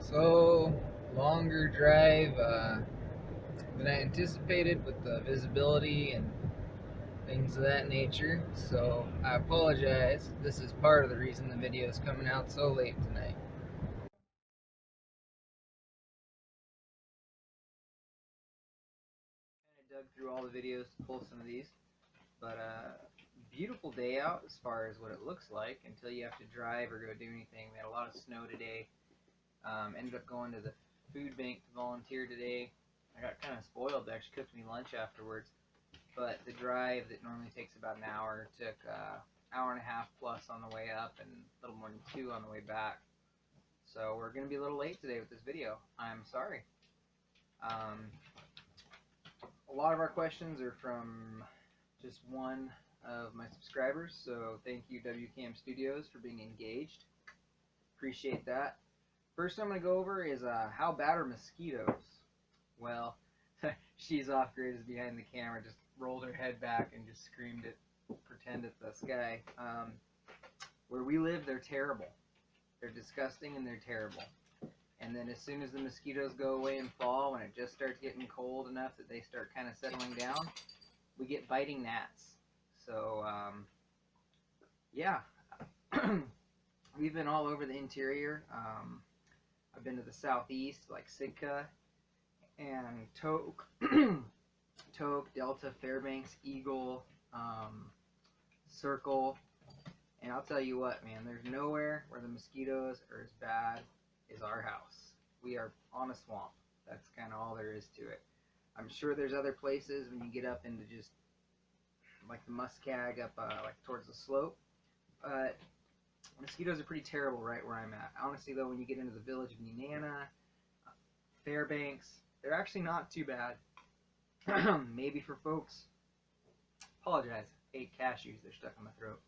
So, longer drive than I anticipated with the visibility and things of that nature. So, I apologize. This is part of the reason the video is coming out so late tonight. I dug through all the videos to pull some of these, but beautiful day out as far as what it looks like until you have to drive or go do anything. We had a lot of snow today. Ended up going to the food bank to volunteer today. I got kind of spoiled. They actually cooked me lunch afterwards. But the drive that normally takes about an hour took an hour and a half plus on the way up and a little more than 2 on the way back. So we're going to be a little late today with this video. I'm sorry. A lot of our questions are from just one of my subscribers, so thank you WCAM Studios for being engaged. Appreciate that. First I'm going to go over is how bad are mosquitoes? Well, she's off grid is behind the camera, just rolled her head back and just screamed at, pretend at the sky. Where we live, they're terrible. They're disgusting and they're terrible. And then as soon as the mosquitoes go away in fall, when it just starts getting cold enough that they start kind of settling down, we get biting gnats. So, yeah. We've been all over the interior. I've been to the southeast, like Sitka and Toke, Delta, Fairbanks, Eagle, Circle, and I'll tell you what, man, there's nowhere where the mosquitoes are as bad as our house. We are on a swamp. That's kind of all there is to it. I'm sure there's other places when you get up into just like the Muskeg up like towards the slope, but mosquitoes are pretty terrible right where I'm at. Honestly though, when you get into the village of Nenana, Fairbanks, they're actually not too bad. Maybe for folks, apologize, ate cashews, they're stuck in my throat.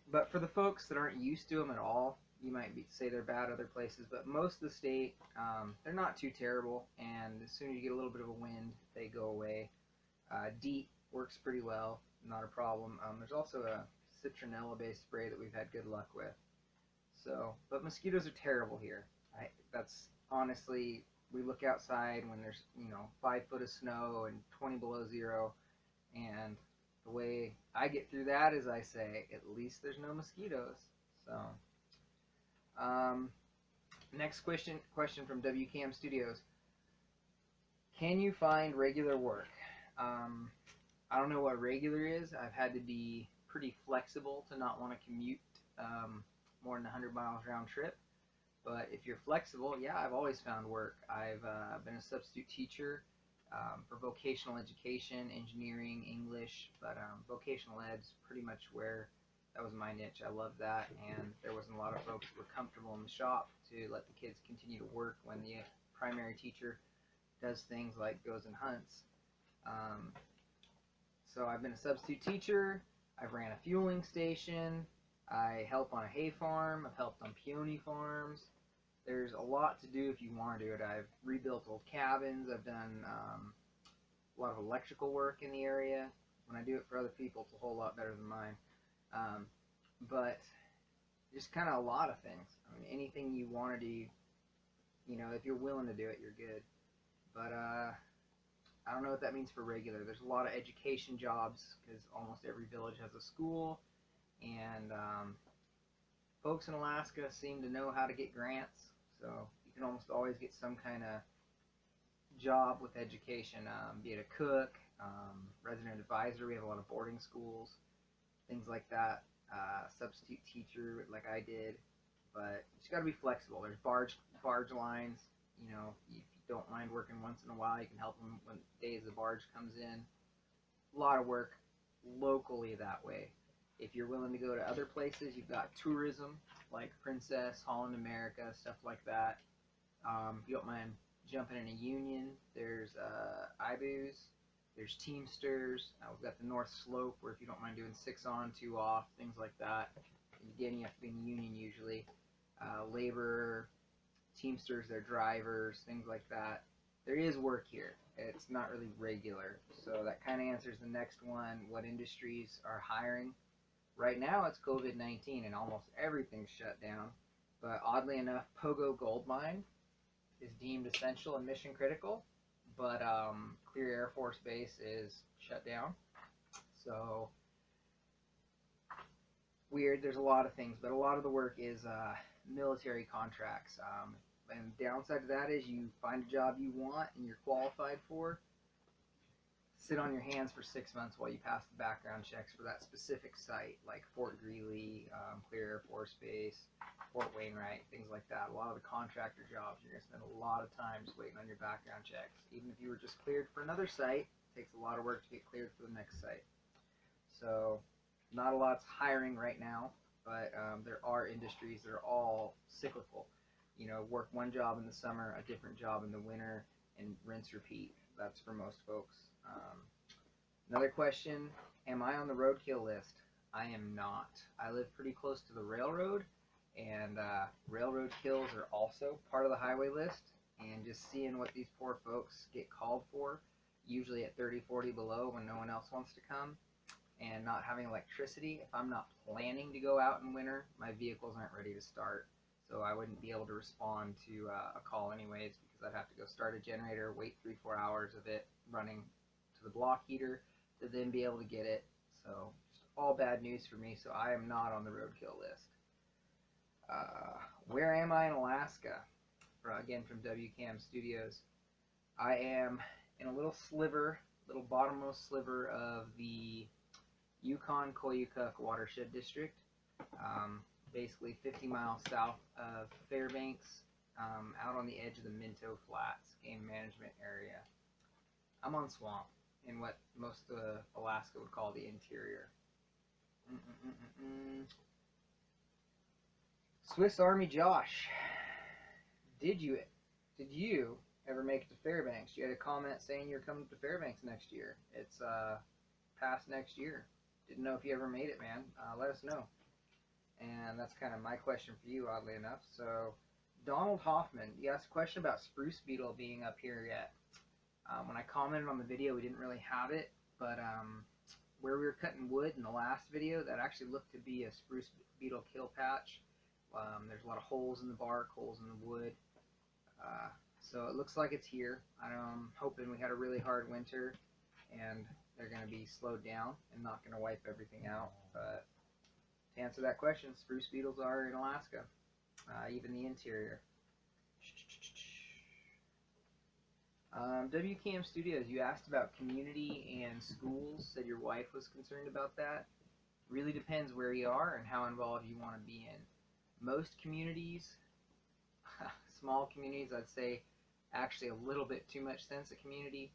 But for the folks that aren't used to them at all, you might say they're bad other places, but most of the state, they're not too terrible, and as soon as you get a little bit of a wind, they go away. DEET works pretty well, not a problem. There's also a citronella-based spray that we've had good luck with. So, but mosquitoes are terrible here. That's honestly, we look outside when there's 5 foot of snow and 20 below zero, and the way I get through that is I say, at least there's no mosquitoes. So, next question from WCAM Studios. Can you find regular work? I don't know what regular is. I've had to be pretty flexible to not want to commute more than 100 miles round trip. But if you're flexible, yeah, I've always found work. I've been a substitute teacher for vocational education, engineering, English, but vocational ed's pretty much where that was my niche. I love that, and there wasn't a lot of folks who were comfortable in the shop to let the kids continue to work when the primary teacher does things like goes and hunts. So I've been a substitute teacher, I've ran a fueling station, I help on a hay farm, I've helped on peony farms. There's a lot to do if you want to do it. I've rebuilt old cabins, I've done a lot of electrical work in the area. When I do it for other people, it's a whole lot better than mine. But just kind of a lot of things. I mean, anything you want to do, if you're willing to do it, you're good. But I don't know what that means for regular. There's a lot of education jobs because almost every village has a school, and folks in Alaska seem to know how to get grants, so you can almost always get some kind of job with education, be it a cook, resident advisor. We have a lot of boarding schools, things like that. Substitute teacher like I did, but you just got to be flexible. There's barge lines. If you don't mind working once in a while, you can help them when days the barge comes in. A lot of work locally that way. If you're willing to go to other places, you've got tourism like Princess, Holland America, stuff like that. If you don't mind jumping in a union, there's IBUs, there's Teamsters. We've got the North Slope where if you don't mind doing 6 on, 2 off, things like that. Again, you have to be in a union usually. Labor, Teamsters, they're drivers, things like that. There is work here. It's not really regular. So that kind of answers the next one. What industries are hiring? Right now it's COVID-19 and almost everything's shut down. But oddly enough, Pogo Gold Mine is deemed essential and mission critical, but Clear Air Force Base is shut down. So weird. There's a lot of things, but a lot of the work is military contracts. And the downside to that is you find a job you want and you're qualified for, sit on your hands for 6 months while you pass the background checks for that specific site, like Fort Greely, Clear Air Force Base, Fort Wainwright, things like that. A lot of the contractor jobs, you're going to spend a lot of time just waiting on your background checks. Even if you were just cleared for another site, it takes a lot of work to get cleared for the next site. So not a lot's hiring right now, but there are industries that are all cyclical. You know, work one job in the summer, a different job in the winter, and rinse, repeat. That's for most folks. Another question, am I on the roadkill list? I am not. I live pretty close to the railroad, and railroad kills are also part of the highway list, and just seeing what these poor folks get called for, usually at 30, 40 below when no one else wants to come, and not having electricity. If I'm not planning to go out in winter, my vehicles aren't ready to start, so I wouldn't be able to respond to a call anyways, because I'd have to go start a generator, wait 3-4 hours of it running to the block heater to then be able to get it. So just all bad news for me, so I am not on the roadkill list. Where am I in Alaska? Again, from WCAM Studios. I am in a little sliver, little bottommost sliver of the Yukon-Koyukuk watershed district, basically 50 miles south of Fairbanks, out on the edge of the Minto Flats game management area. I'm on swamp in what most of Alaska would call the interior. Swiss Army Josh, did you ever make it to Fairbanks? You had a comment saying you're coming to Fairbanks next year. It's past next year. Didn't know if you ever made it, man. Let us know. And that's kind of my question for you, oddly enough. So, Donald Hoffman, you asked a question about spruce beetle being up here yet. When I commented on the video, we didn't really have it, but where we were cutting wood in the last video, that actually looked to be a spruce beetle kill patch. There's a lot of holes in the bark, holes in the wood, so it looks like it's here. I'm hoping we had a really hard winter and they're going to be slowed down and not going to wipe everything out. But to answer that question, spruce beetles are in Alaska, even the interior. WCAM Studios, you asked about community and schools, said your wife was concerned about that. Really depends where you are and how involved you want to be in. Most communities, small communities, I'd say actually a little bit too much sense of community.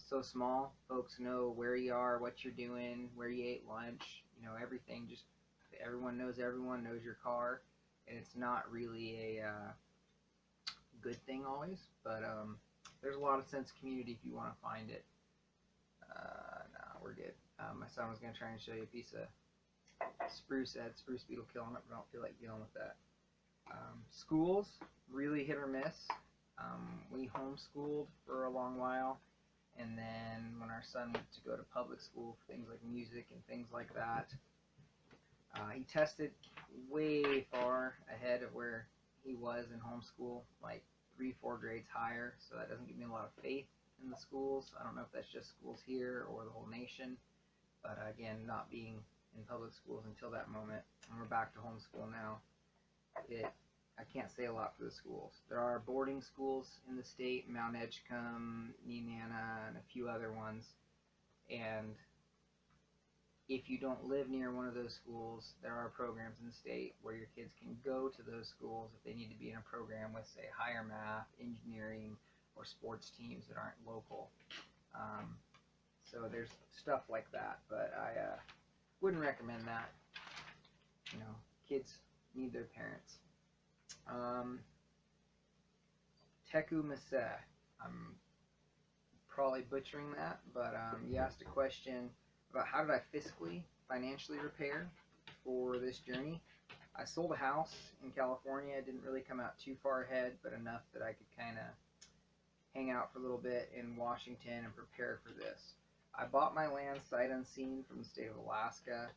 So small, folks know where you are, what you're doing, where you ate lunch, you know, everything. Just everyone knows your car, and it's not really a good thing always, but there's a lot of sense of community if you want to find it. No, we're good. My son was going to try and show you a piece of spruce that had spruce beetle kill on it, but I don't feel like dealing with that. Schools, really hit or miss. We homeschooled for a long while, and then when our son went to go to public school for things like music and things like that, he tested way far ahead of where he was in homeschool, like 3-4 grades higher, so that doesn't give me a lot of faith in the schools. I don't know if that's just schools here or the whole nation, but again, not being in public schools until that moment, and we're back to homeschool now. I can't say a lot for the schools. There are boarding schools in the state, Mount Edgecombe, Nenana, and a few other ones, and if you don't live near one of those schools, there are programs in the state where your kids can go to those schools if they need to be in a program with, say, higher math, engineering, or sports teams that aren't local. So there's stuff like that, but I wouldn't recommend that. You know, kids need their parents. Teku Mase, I'm probably butchering that, but you asked a question about how did I financially prepare for this journey. I sold a house in California. It didn't really come out too far ahead, but enough that I could kind of hang out for a little bit in Washington and prepare for this. I bought my land sight unseen from the state of Alaska.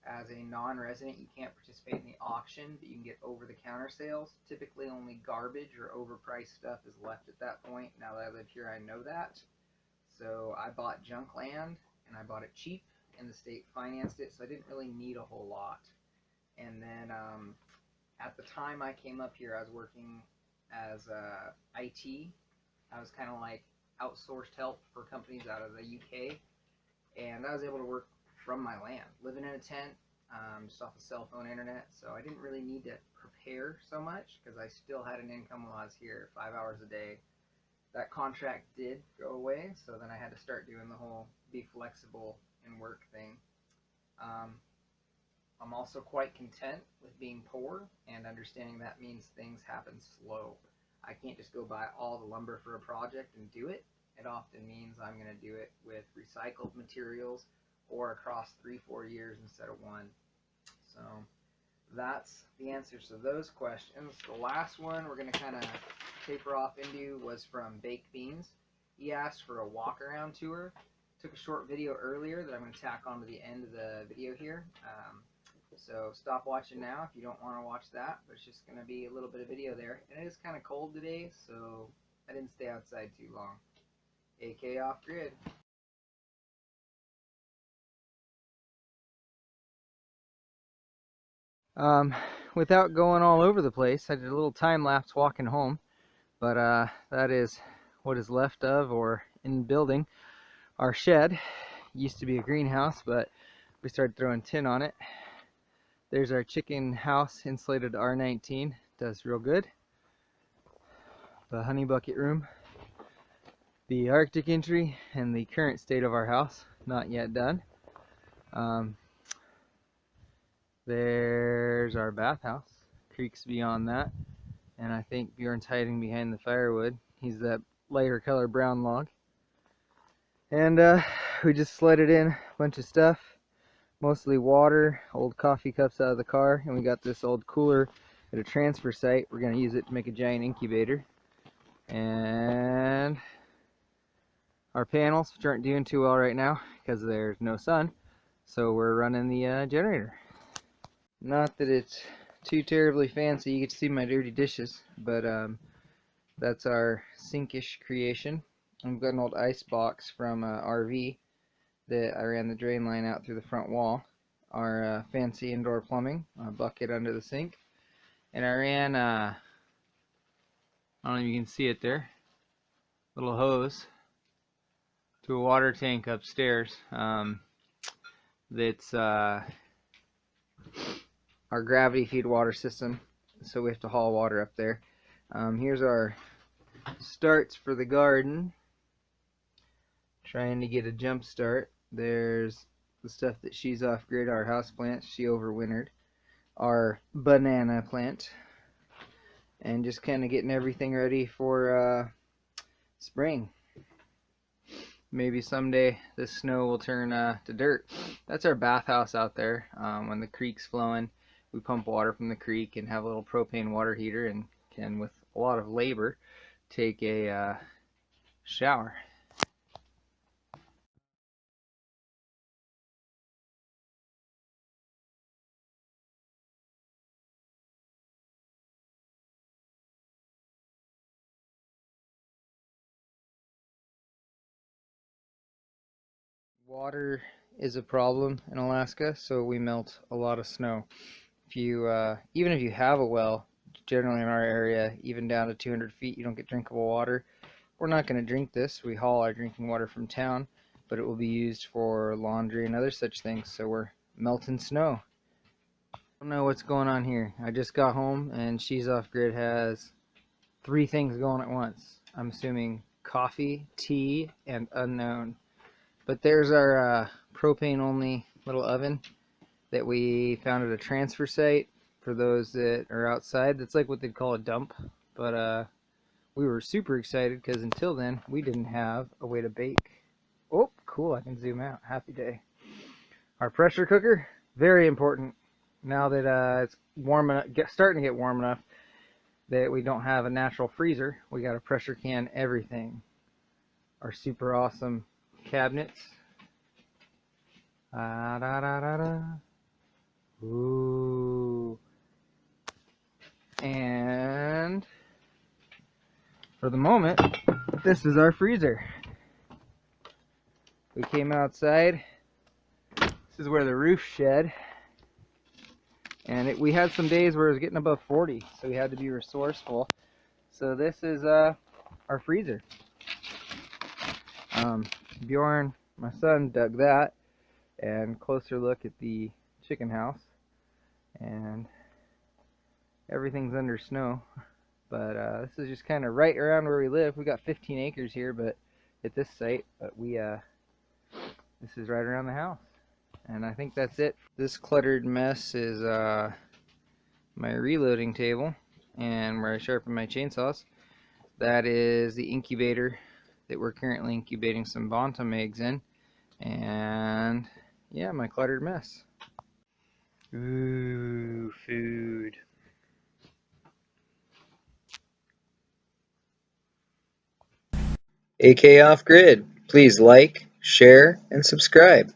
as a non-resident, you can't participate in the auction, but you can get over-the-counter sales. Typically only garbage or overpriced stuff is left at that point. Now that I live here, I know that. So I bought junk land, and I bought it cheap, and the state financed it, so I didn't really need a whole lot. And then at the time I came up here, I was working as IT. I was kind of like outsourced help for companies out of the UK, and I was able to work from my land, living in a tent, just off the cell phone internet. So I didn't really need to prepare so much because I still had an income while I was here, 5 hours a day. That contract did go away, so then I had to start doing the whole be flexible and work thing. I'm also quite content with being poor and understanding that means things happen slow. I can't just go buy all the lumber for a project and do it. It often means I'm going to do it with recycled materials or across 3-4 years instead of 1. So that's the answers to those questions. The last one we're going to kind of taper off into was from Baked Beans. He asked for a walk around tour. Took a short video earlier that I'm going to tack on to the end of the video here. So stop watching now if you don't want to watch that, but it's just going to be a little bit of video there. And it is kind of cold today, so I didn't stay outside too long. AKOffgrid. Without going all over the place, I did a little time lapse walking home, but that is what is left of or in building our shed. Used to be a greenhouse, but we started throwing tin on it. There's our chicken house, insulated R19, does real good. The honey bucket room, the Arctic entry, and the current state of our house, not yet done. There's our bathhouse, creeks beyond that, and I think Bjorn's hiding behind the firewood. He's that lighter color brown log. And we just sledded in a bunch of stuff, mostly water, old coffee cups out of the car, and we got this old cooler at a transfer site. We're going to use it to make a giant incubator. And our panels, which aren't doing too well right now because there's no sun, so we're running the generator. Not that it's too terribly fancy. You get to see my dirty dishes, but that's our sinkish creation. I've got an old ice box from RV that I ran the drain line out through the front wall. Our fancy indoor plumbing, a bucket under the sink, and I ran I don't know if you can see it there, little hose to a water tank upstairs. That's our gravity feed water system, so we have to haul water up there. Here's our starts for the garden. Trying to get a jump start. There's the stuff that she's off grid, our house plants. She overwintered. Our banana plant. And just kind of getting everything ready for spring. Maybe someday this snow will turn to dirt. That's our bathhouse out there. When the creek's flowing, we pump water from the creek and have a little propane water heater and can, with a lot of labor, take a shower. Water is a problem in Alaska, so we melt a lot of snow. If you, even if you have a well, generally in our area, even down to 200 feet, you don't get drinkable water. We're not going to drink this. We haul our drinking water from town, but it will be used for laundry and other such things, so we're melting snow. I don't know what's going on here. I just got home, and She's Off Grid has 3 things going at once. I'm assuming coffee, tea, and unknown. But there's our propane only little oven that we found at a transfer site for those that are outside. That's like what they'd call a dump. But we were super excited because until then we didn't have a way to bake. Oh, cool, I can zoom out. Happy day. Our pressure cooker, very important. Now that it's warm enough, starting to get warm enough that we don't have a natural freezer, we got to pressure can everything. Our super awesome cabinets. Ooh. And for the moment, this is our freezer. We came outside. This is where the roof shed. And we had some days where it was getting above 40, so we had to be resourceful. So this is our freezer. Bjorn, my son, dug that. And closer look at the chicken house. And everything's under snow. But this is just kind of right around where we live. We got 15 acres here, but at this site. But this is right around the house. And I think that's it. This cluttered mess is my reloading table and where I sharpen my chainsaws. That is the incubator that we're currently incubating some bantam eggs in. And yeah, my cluttered mess. Ooh, food. AKOffgrid. Please like, share, and subscribe.